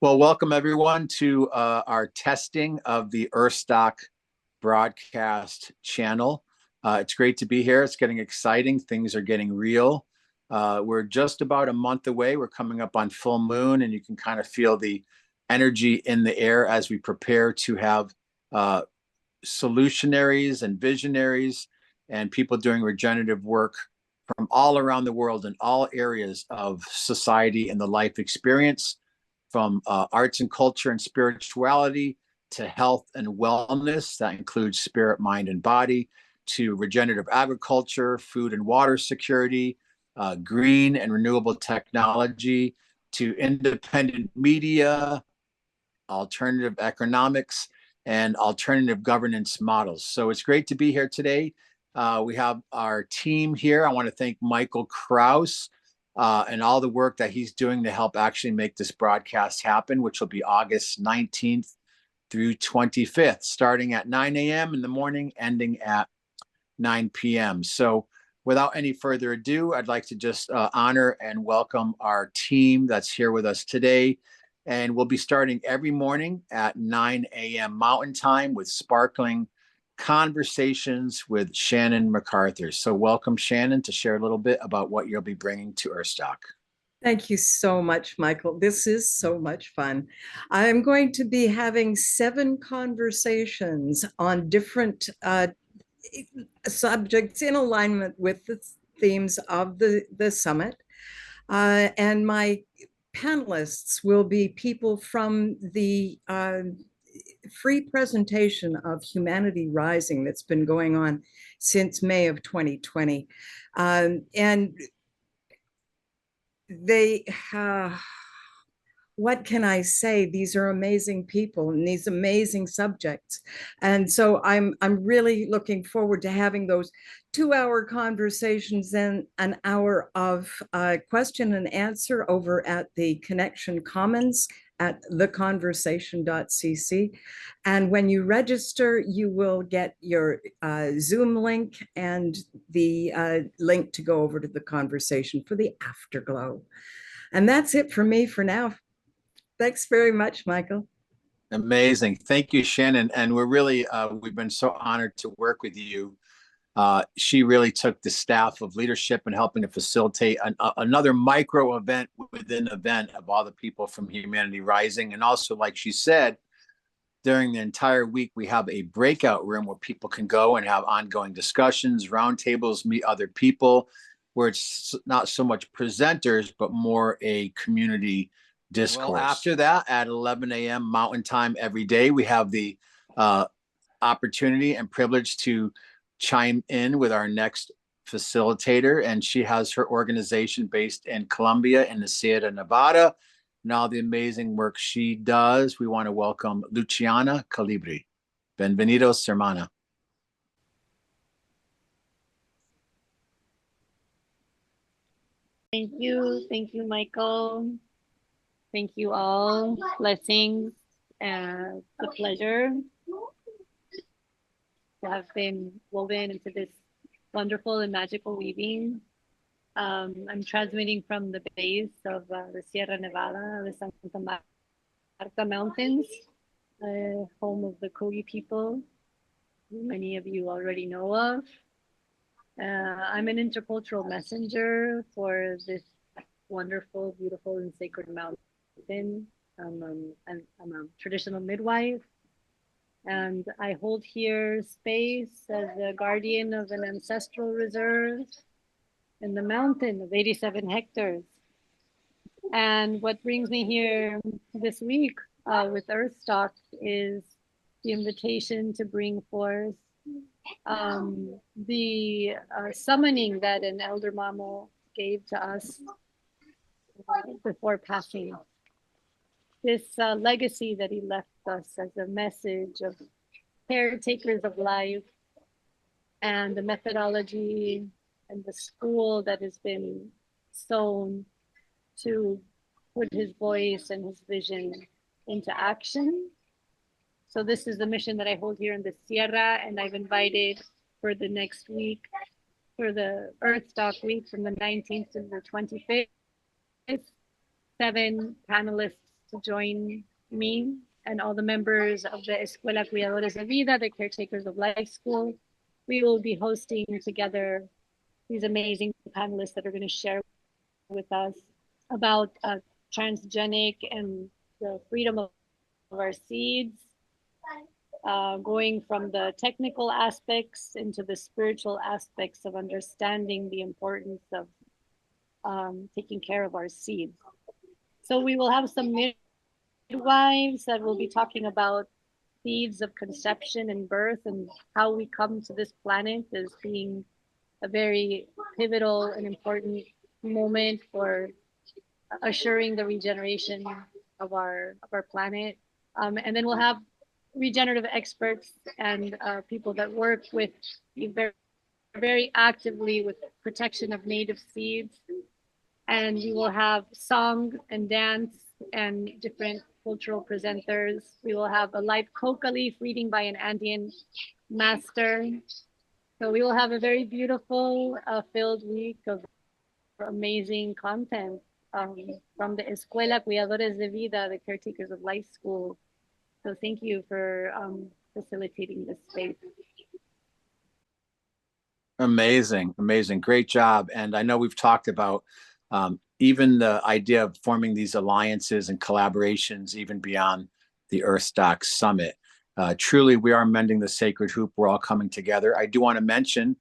Well, welcome everyone to our testing of the Earthstock broadcast channel. It's great to be here. It's getting exciting. Things are getting real. We're just about a month away. We're coming up on full moon, and you can kind of feel the energy in the air as we prepare to have solutionaries and visionaries and people doing regenerative work from all around the world in all areas of society and the life experience, from arts and culture and spirituality to health and wellness. That includes spirit, mind, and body, to regenerative agriculture, food and water security, green and renewable technology, to independent media, alternative economics, and alternative governance models. So it's great to be here today. We have our team here. I want to thank Michael Kraus and all the work that he's doing to help actually make this broadcast happen, which will be August 19th through 25th, starting at 9 a.m. in the morning, ending at 9 p.m. So without any further ado, I'd like to just honor and welcome our team that's here with us today. And we'll be starting every morning at 9 a.m. Mountain Time with sparkling conversations with Shannon MacArthur. So welcome, Shannon, to share a little bit about what you'll be bringing to Earthstock. Thank you so much, Michael. This is so much fun. I'm going to be having 7 conversations on different subjects in alignment with the themes of the summit. And my panelists will be people from the free presentation of Humanity Rising that's been going on since May of 2020. And they what can I say? These are amazing people and these amazing subjects. And so I'm really looking forward to having those 2-hour conversations and an hour of question and answer over at the Connection Commons at theconversation.cc. And when you register, you will get your Zoom link and the link to go over to the conversation for the afterglow. And that's it for me for now. Thanks very much, Michael. Amazing. Thank you, Shannon. And we're really, we've been so honored to work with you. She really took the staff of leadership and helping to facilitate another micro event within an event of all the people from Humanity Rising. And also, like she said, during the entire week, we have a breakout room where people can go and have ongoing discussions, roundtables, meet other people, where it's not so much presenters, but more a community discourse. Well, after that, at 11 a.m. Mountain Time every day, we have the opportunity and privilege to chime in with our next facilitator, and she has her organization based in Colombia in the Sierra Nevada, and all the amazing work she does. We want to welcome Luciana Calibri. Bienvenidos, hermana. Thank you, Michael. Thank you all. Blessings. It's a pleasure to have been woven into this wonderful and magical weaving. I'm transmitting from the base of the Sierra Nevada, the Santa Marta Mountains, home of the Kogi people, who many of you already know of. I'm an intercultural messenger for this wonderful, beautiful, and sacred mountain. I'm a traditional midwife, and I hold here space as a guardian of an ancestral reserve in the mountain of 87 hectares. And what brings me here this week with Earthstock is the invitation to bring forth the summoning that an elder Mamo gave to us before passing. This legacy that he left us as a message of caretakers of life, and the methodology and the school that has been sown to put his voice and his vision into action. So this is the mission that I hold here in the Sierra, and I've invited for the next week, for the Earthstock week from the 19th to the 25th, 7 panelists to join me and all the members of the Escuela Cuidadores de Vida, the Caretakers of Life School. We will be hosting together these amazing panelists that are going to share with us about transgenic and the freedom of our seeds, going from the technical aspects into the spiritual aspects of understanding the importance of taking care of our seeds. So we will have some midwives that will be talking about seeds of conception and birth and how we come to this planet as being a very pivotal and important moment for assuring the regeneration of our planet. And then we'll have regenerative experts and people that work with very, very actively with protection of native seeds. And we will have song and dance and different cultural presenters. We will have a live coca leaf reading by an Andean master. So we will have a very beautiful, filled week of amazing content from the Escuela Cuidadores de Vida, the Caretakers of Life School. So thank you for facilitating this space. Amazing, amazing. Great job. And I know we've talked about even the idea of forming these alliances and collaborations, even beyond the Earthstock Summit. Truly, we are mending the sacred hoop. We're all coming together. I do want to mention,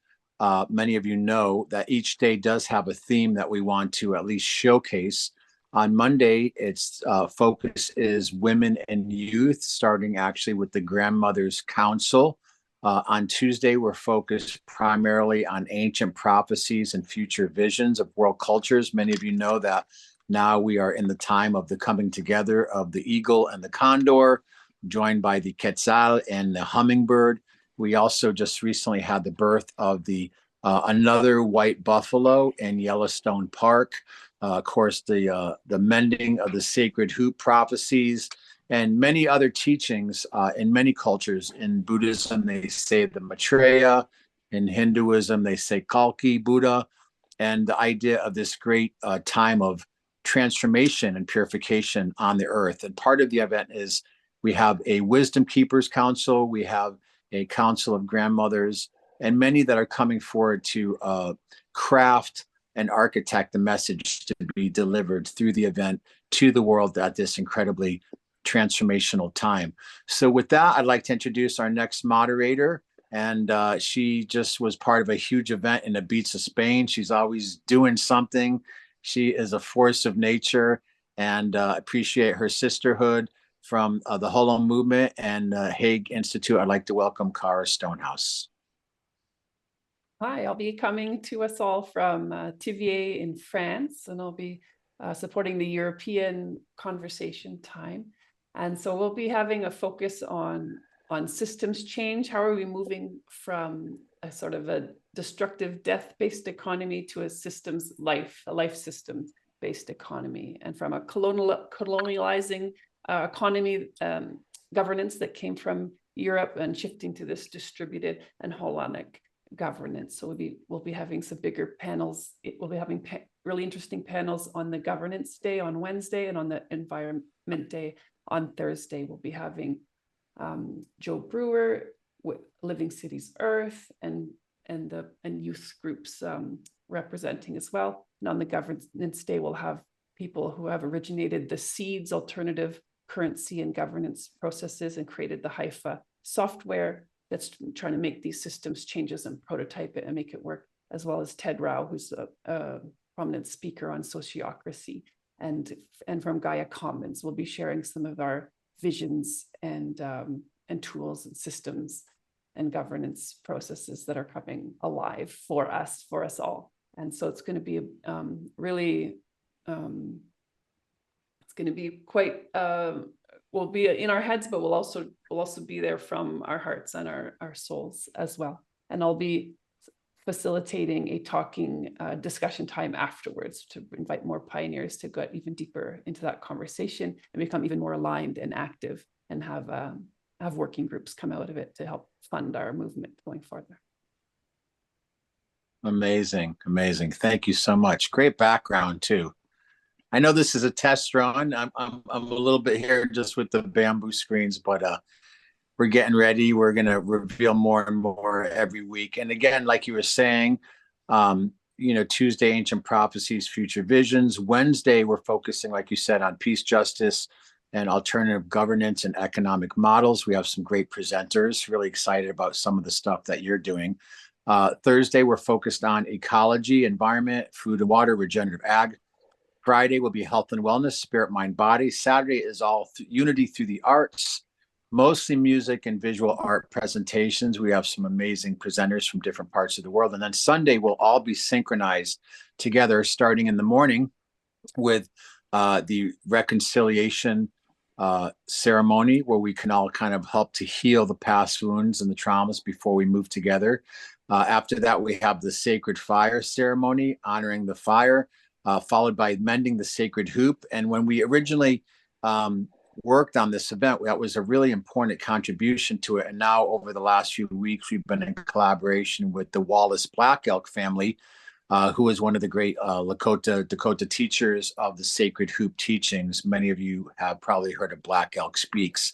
many of you know that each day does have a theme that we want to at least showcase. On Monday, its focus is women and youth, starting actually with the Grandmothers Council. On Tuesday, we're focused primarily on ancient prophecies and future visions of world cultures. Many of you know that now we are in the time of the coming together of the eagle and the condor, joined by the quetzal and the hummingbird. We also just recently had the birth of the another white buffalo in Yellowstone Park. Of course, the mending of the sacred hoop prophecies, and many other teachings in many cultures. In Buddhism, they say the Maitreya. In Hinduism, they say Kalki Buddha. And the idea of this great time of transformation and purification on the earth. And part of the event is we have a Wisdom Keepers Council, we have a Council of Grandmothers, and many that are coming forward to craft and architect the message to be delivered through the event to the world at this incredibly transformational time. So with that, I'd like to introduce our next moderator. And she just was part of a huge event in Ibiza, Spain. She's always doing something. She is a force of nature, and appreciate her sisterhood from the Holo Movement and Hague Institute. I'd like to welcome Cara Stonehouse. Hi, I'll be coming to us all from Thiviers in France, and I'll be supporting the European conversation time. And so we'll be having a focus on systems change. How are we moving from a sort of a destructive death-based economy to a life system-based economy, and from a colonializing economy governance that came from Europe and shifting to this distributed and holonic governance. So we'll be having some bigger panels. We'll be having really interesting panels on the governance day on Wednesday, and on the environment day on Thursday. We'll be having Joe Brewer with Living Cities Earth and youth groups representing as well. And on the governance day, we'll have people who have originated the seeds alternative currency and governance processes and created the Haifa software that's trying to make these systems changes and prototype it and make it work, as well as Ted Rao, who's a prominent speaker on sociocracy, and from Gaia Commons. We'll be sharing some of our visions and tools and systems and governance processes that are coming alive for us all. And so it's going to be really, it's going to be quite, we'll be in our heads, but we'll also be there from our hearts and our souls as well. And I'll be facilitating a talking discussion time afterwards to invite more pioneers to go even deeper into that conversation and become even more aligned and active, and have working groups come out of it to help fund our movement going further. Amazing, amazing. Thank you so much. Great background too. I know this is a test run. I'm a little bit here just with the bamboo screens, but we're getting ready. We're going to reveal more and more every week. And again, like you were saying, Tuesday, Ancient Prophecies, Future Visions. Wednesday, we're focusing, like you said, on peace, justice, and alternative governance and economic models. We have some great presenters, really excited about some of the stuff that you're doing. Thursday, we're focused on ecology, environment, food and water, regenerative ag. Friday will be health and wellness, spirit, mind, body. Saturday is all unity through the arts, mostly music and visual art presentations. We have some amazing presenters from different parts of the world. And then Sunday will all be synchronized together, starting in the morning with the reconciliation ceremony, where we can all kind of help to heal the past wounds and the traumas before we move together. After that, we have the sacred fire ceremony, honoring the fire, followed by mending the sacred hoop. And when we originally worked on this event, that was a really important contribution to it. And now over the last few weeks, we've been in collaboration with the Wallace Black Elk family, who is one of the great Dakota teachers of the sacred hoop teachings. Many of you have probably heard of Black Elk Speaks,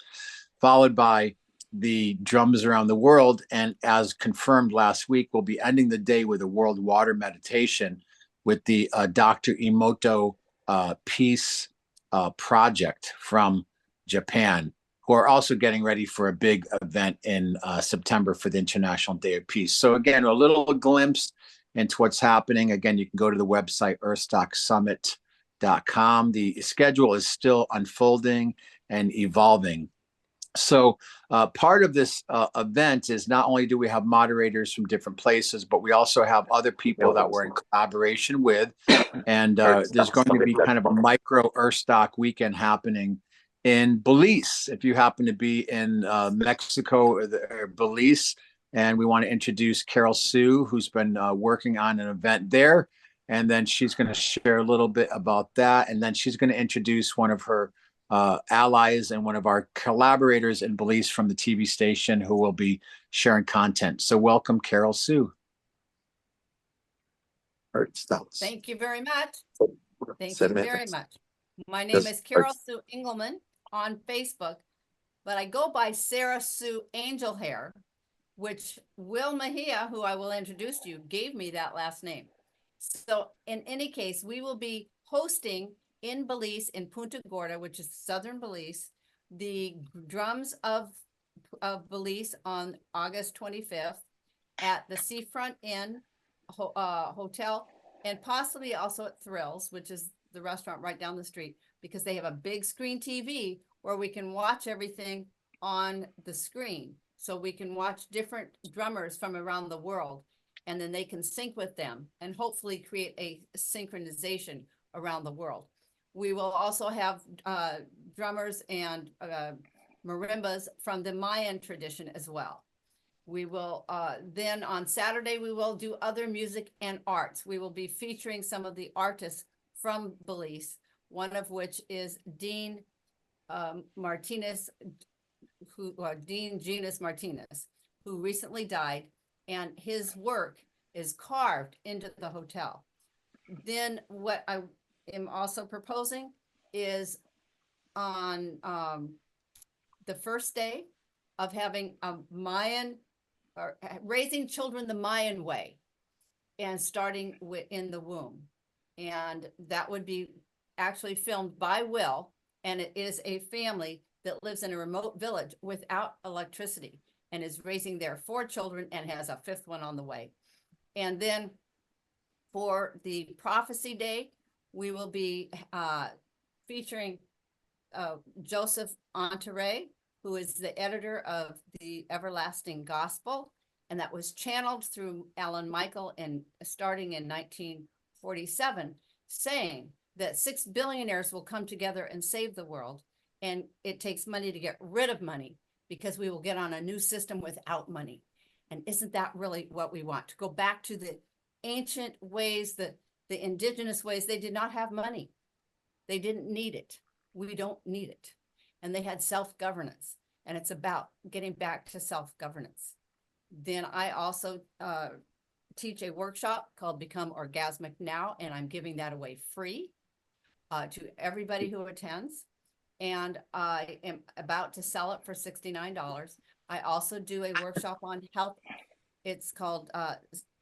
followed by the drums around the world. And as confirmed last week, we'll be ending the day with a world water meditation with the Dr. Emoto Peace Project from Japan, who are also getting ready for a big event in September for the International Day of Peace. So again, a little glimpse into what's happening. Again, you can go to the website, earthstocksummit.com. The schedule is still unfolding and evolving. So part of this event is not only do we have moderators from different places, but we also have other people that we're in collaboration with. And there's going to be kind of a micro Earthstock weekend happening in Belize. If you happen to be in Mexico or Belize, and we want to introduce Carol Sue, who's been working on an event there. And then she's going to share a little bit about that. And then she's going to introduce one of her allies and one of our collaborators in Belize from the TV station, who will be sharing content. So welcome, Carol Sue. Thank you very much. Thank you very much. My name is Carol Sue Engelman on Facebook, but I go by Sarah Sue Angel Hair, which Will Mejia, who I will introduce to you, gave me that last name. So in any case, we will be hosting in Belize, in Punta Gorda, which is southern Belize, the Drums of Belize on August 25th at the Seafront Inn Hotel, and possibly also at Thrills, which is the restaurant right down the street, because they have a big screen TV where we can watch everything on the screen. So we can watch different drummers from around the world, and then they can sync with them and hopefully create a synchronization around the world. We will also have drummers and marimbas from the Mayan tradition as well. We will then on Saturday, we will do other music and arts. We will be featuring some of the artists from Belize, one of which is Dean Martinez, Dean Genus Martinez, who recently died, and his work is carved into the hotel. Then what I am also proposing is on the first day of having a Mayan, or raising children the Mayan way, and starting in the womb. And that would be actually filmed by Will, and it is a family that lives in a remote village without electricity and is raising their 4 children and has a 5th one on the way. And then for the Prophecy Day, we will be featuring Joseph Antaray, who is the editor of the Everlasting Gospel, and that was channeled through Alan Michael starting in 1947, saying that 6 billionaires will come together and save the world, and it takes money to get rid of money, because we will get on a new system without money. And isn't that really what we want? To go back to the ancient ways, the indigenous ways. They did not have money. They didn't need it. We don't need it. And they had self-governance, and it's about getting back to self-governance. Then I also teach a workshop called Become Orgasmic Now, and I'm giving that away free. to everybody who attends. And I am about to sell it for $69. I also do a workshop on health. It's called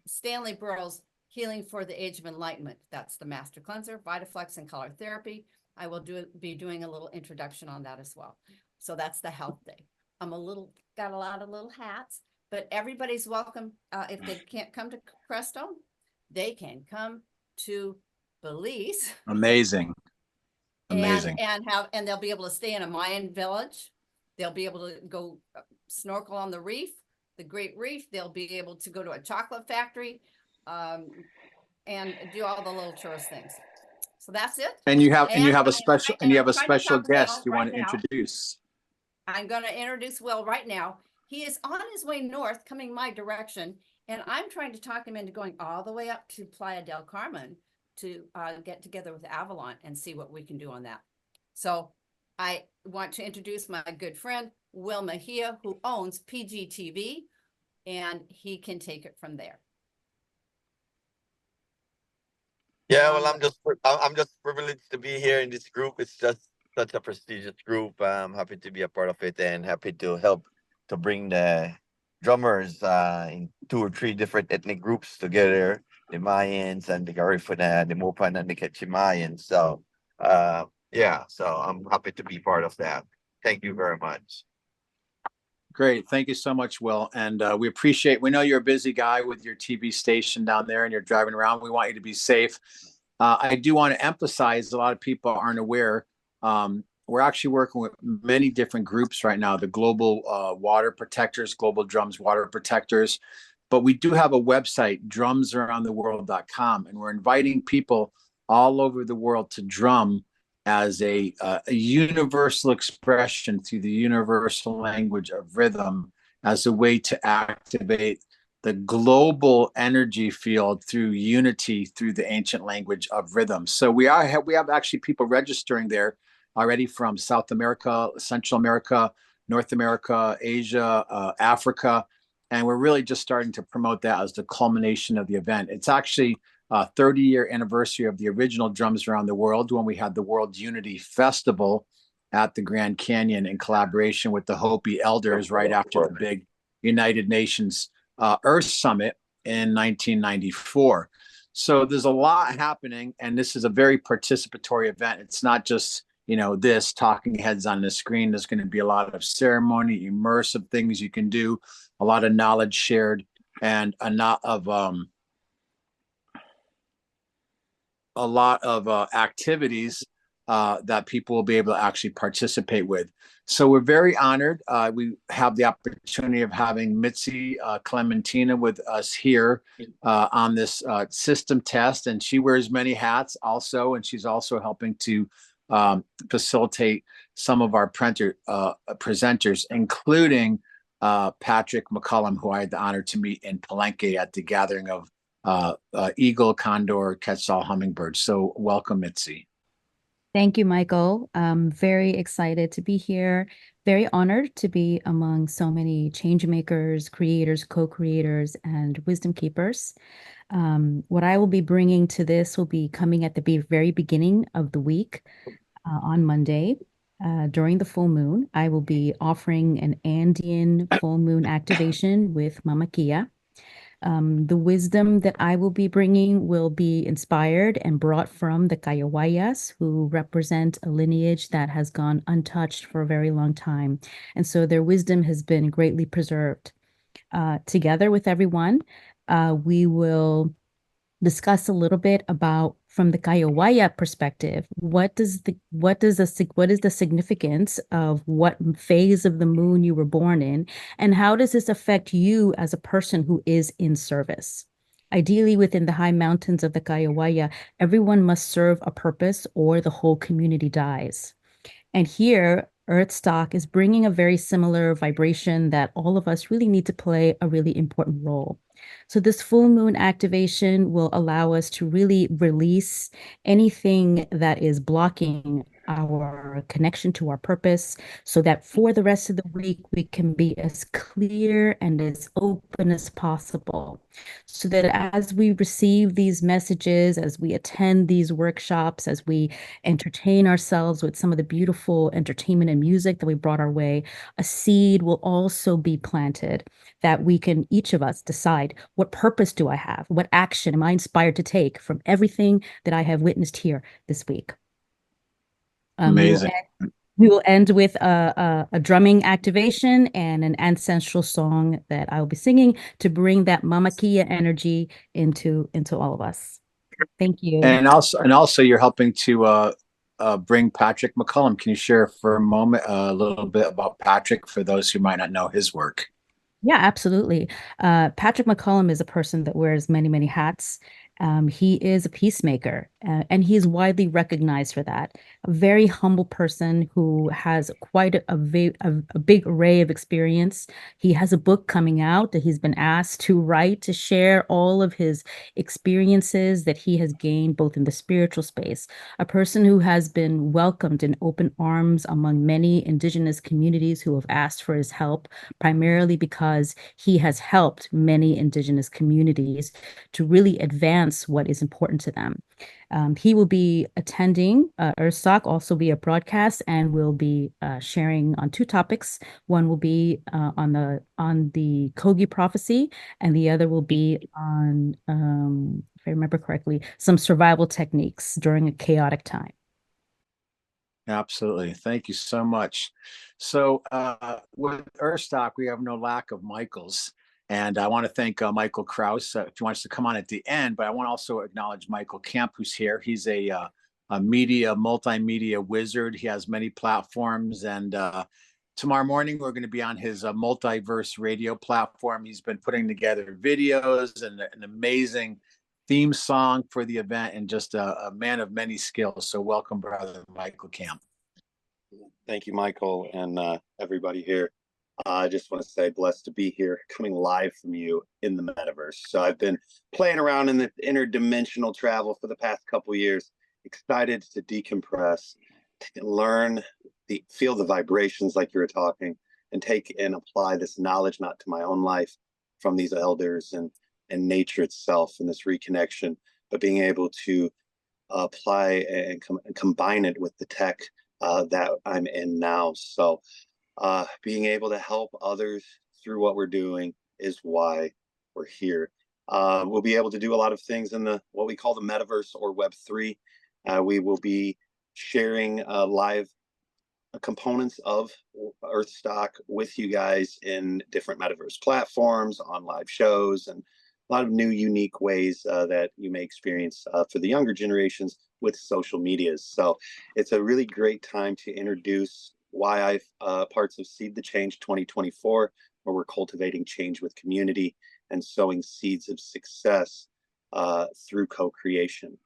Stanley Burroughs Healing for the Age of Enlightenment. That's the Master Cleanser, Vitaflex, and Color Therapy. I will be doing a little introduction on that as well. So that's the health day. Got a lot of little hats, but everybody's welcome. If they can't come to Cresto, they can come to Belize. Amazing. Amazing. And they'll be able to stay in a Mayan village. They'll be able to go snorkel on the reef, the Great Reef. They'll be able to go to a chocolate factory, and do all the little tourist things. So that's it. And you have a special guest you want to introduce. I'm going to introduce Will right now. He is on his way north, coming my direction, and I'm trying to talk him into going all the way up to Playa del Carmen to get together with Avalon and see what we can do on that. So I want to introduce my good friend, Will Mejia, who owns PGTV, and he can take it from there. Yeah, well, I'm just privileged to be here in this group. It's just such a prestigious group. I'm happy to be a part of it and happy to help to bring the drummers in 2 or 3 different ethnic groups together, the Mayans and the Garifuna, the Mopan and the Quechimayans. So yeah, so I'm happy to be part of that. Thank you very much. Great. Thank you so much, Will. And we know you're a busy guy with your TV station down there and you're driving around. We want you to be safe. I do want to emphasize, a lot of people aren't aware, we're actually working with many different groups right now, the Global Water Protectors, Global Drums Water Protectors. But we do have a website, drumsaroundtheworld.com, and we're inviting people all over the world to drum as a universal expression through the universal language of rhythm, as a way to activate the global energy field through unity through the ancient language of rhythm. So we have actually people registering there already from South America, Central America, North America, Asia, Africa, and we're really just starting to promote that as the culmination of the event. It's actually 30-year anniversary of the original Drums Around the World, when we had the World Unity Festival at the Grand Canyon in collaboration with the Hopi elders right after the big United Nations Earth Summit in 1994. So there's a lot happening, and this is a very participatory event. It's not just, this talking heads on the screen. There's going to be a lot of ceremony, immersive things you can do, a lot of knowledge shared, and a lot of activities that people will be able to actually participate with. So we're very honored. We have the opportunity of having Mitzi Clementina with us here on this system test, and she wears many hats also, and she's also helping to facilitate some of our presenters, including Patrick McCullum, who I had the honor to meet in Palenque at the gathering of eagle, condor, quetzal, hummingbird. So welcome, Mitzi. Thank you, Michael. I'm very excited to be here. Very honored to be among so many change makers, creators, co-creators, and wisdom keepers. What I will be bringing to this will be coming at the very beginning of the week on Monday. During the full moon, I will be offering an Andean full moon activation with Mama Kia. The wisdom that I will be bringing will be inspired and brought from the Kayawayas, who represent a lineage that has gone untouched for a very long time. And so their wisdom has been greatly preserved. Together with everyone, we will discuss a little bit about, from the Kayawaya perspective, what is the significance of what phase of the moon you were born in, and how does this affect you as a person who is in service? Ideally, within the high mountains of the Kayawaya, everyone must serve a purpose or the whole community dies. And here, Earthstock is bringing a very similar vibration that all of us really need to play a really important role. So this full moon activation will allow us to really release anything that is blocking our connection to our purpose, so that for the rest of the week, we can be as clear and as open as possible. So that as we receive these messages, as we attend these workshops, as we entertain ourselves with some of the beautiful entertainment and music that we brought our way, a seed will also be planted that we can, each of us, decide, what purpose do I have? What action am I inspired to take from everything that I have witnessed here this week? Amazing. We will end with a drumming activation and an ancestral song that I will be singing to bring that Mama Kia energy into all of us. Thank you. And also you're helping to bring Patrick McCullum. Can you share for a moment a little bit about Patrick for those who might not know his work? Yeah, absolutely. Patrick McCullum is a person that wears many, many hats. He is a peacemaker, and he is widely recognized for that. A very humble person who has quite a big array of experience. He has a book coming out that he's been asked to write to share all of his experiences that he has gained both in the spiritual space. A person who has been welcomed in open arms among many indigenous communities who have asked for his help, primarily because he has helped many indigenous communities to really advance what is important to them. He will be attending Earthstock, also via broadcast, and will be sharing on two topics. One will be on the Kogi prophecy, and the other will be on, if I remember correctly, some survival techniques during a chaotic time. Absolutely. Thank you so much. So with Earthstock, we have no lack of Michaels. And I want to thank Michael Kraus if he wants to come on at the end, but I want to also acknowledge Michael Camp, who's here. He's a multimedia wizard. He has many platforms. And tomorrow morning, we're going to be on his multiverse radio platform. He's been putting together videos and an amazing theme song for the event, and just a man of many skills. So welcome, brother Michael Camp. Thank you, Michael, and everybody here. I just want to say blessed to be here, coming live from you in the metaverse. So I've been playing around in the interdimensional travel for the past couple of years, excited to decompress, learn, feel the vibrations like you were talking, and take and apply this knowledge not to my own life from these elders and nature itself and this reconnection, but being able to apply and combine it with the tech that I'm in now. So being able to help others through what we're doing is why we're here. We'll be able to do a lot of things in what we call the metaverse or Web3. We will be sharing live components of Earthstock with you guys in different metaverse platforms, on live shows, and a lot of new, unique ways that you may experience for the younger generations with social medias. So it's a really great time to introduce why parts of Seed the Change 2024, where we're cultivating change with community and sowing seeds of success through co-creation.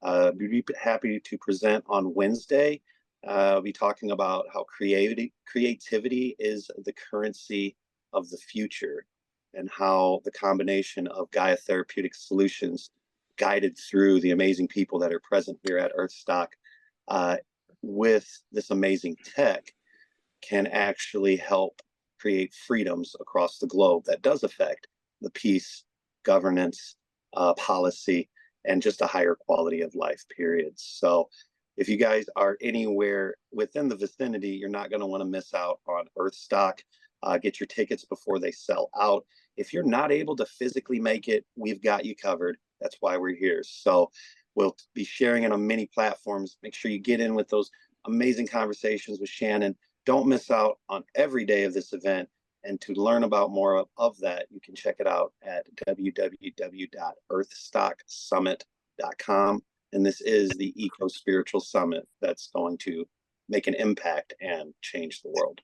We'd be happy to present on Wednesday. I'll be talking about how creativity is the currency of the future, and how the combination of Gaia Therapeutic Solutions, guided through the amazing people that are present here at Earthstock, with this amazing tech, can actually help create freedoms across the globe that does affect the peace, governance, policy, and just a higher quality of life, period. So if you guys are anywhere within the vicinity, you're not going to want to miss out on Earthstock. Get your tickets before they sell out. If you're not able to physically make it, we've got you covered. That's why we're here. So we'll be sharing it on many platforms. Make sure you get in with those amazing conversations with Shannon. Don't miss out on every day of this event. And to learn about more of that, you can check it out at www.earthstocksummit.com. And this is the Eco Spiritual Summit that's going to make an impact and change the world.